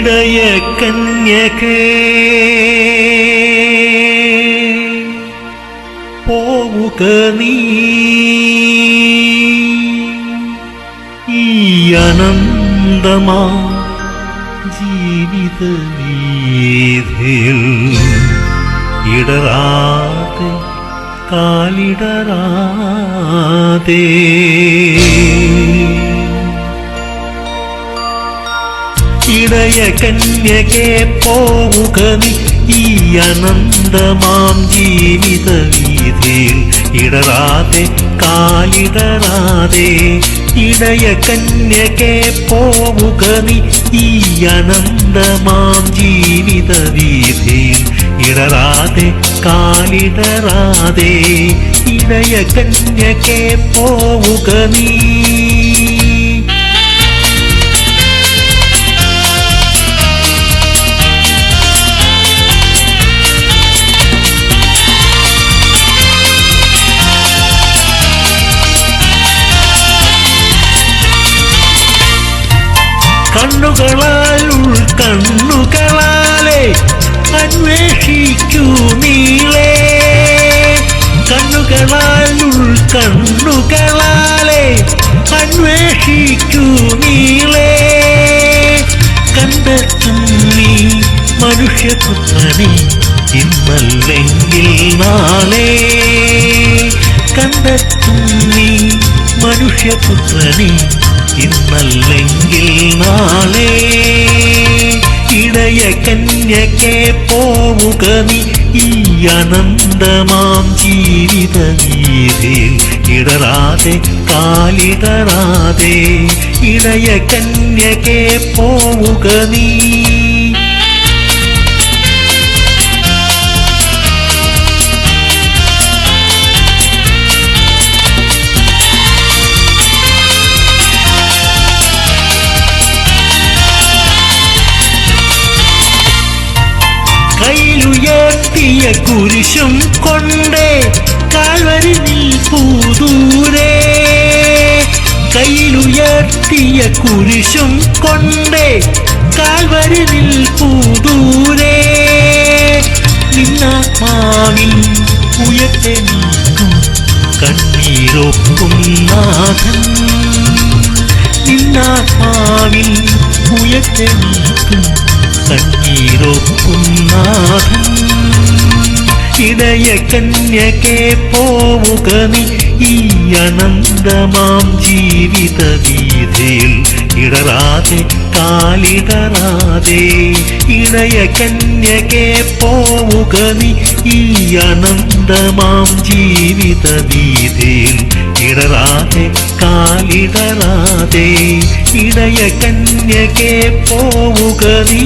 ഇടയ കന്യകേ പോവുക നീ ഈ അനന്തമാ ജീവിത വീഥിയിൽ ഇടറാതെ കാലിടറാതെ ഇടയ കന്യകേ പോവുക നീ ഈ അനന്തമാം ജീവിത വീഥിയിൽ ഇടറാതെ കാലിടറാതെ ഇടയ കന്യകേ പോവുക നീ ഈ അനന്തമാം ജീവിത വീഥിയിൽ ഇടറാതെ കാലിടറാതെ ഇടയ കന്യകേ പോവുക നീ കണ്ണുകളാൽ ഉൾക്കണ്ണുകളാലെ അന്വേഷിക്കൂ നീളേ കണ്ണുകളാൽ ഉൾക്കണ്ണുകളാലെ അന്വേഷിക്കൂ നീളേ കണ്ടെത്തും നീ മനുഷ്യപുത്രനെ ഇന്നല്ലെങ്കിൽ നാളെ കണ്ടെത്തും നീ മനുഷ്യപുത്രനെ ഇന്നല്ലെങ്കിൽ നാളെ ഇടയ കന്യകേ പോവുക നീ ഈ അനന്തമാം ജീവിത വീഥിയിൽ ഇടറാതെ കാലിടറാതെ ഇടയ കന്യകേ പോവുക നീ കയ്യിലുയർത്തിയ കുരിശും കൊണ്ടേ കാൽവരി നിൽപ്പൂ ദൂരെ കയ്യിലുയർത്തിയ കുരിശും കൊണ്ടേ കാൽവരി നിൽപ്പൂ ദൂരെ നിന്നാത്മാവിൽ ഉയർത്തെ നീക്കും കണ്ണീരൊക്കും നാഥൻ നിന്നാത്മാവിൽ ഉയർത്തെ നീക്കും കണ്ണീരൊക്കും നാഥൻ ഇടയ കന്യകേ പോവുക നീ ഈ അനന്തമാം ജീവിത വീഥിയിൽ ഇടറാതെ കാലിടറാതെ ഇടയ കന്യകേ പോവുക നീ ഈ അനന്തമാം ജീവിത വീഥിയിൽ ഇടറാതെ കാലിടറാതെ ഇടയ കന്യകേ പോവുക നീ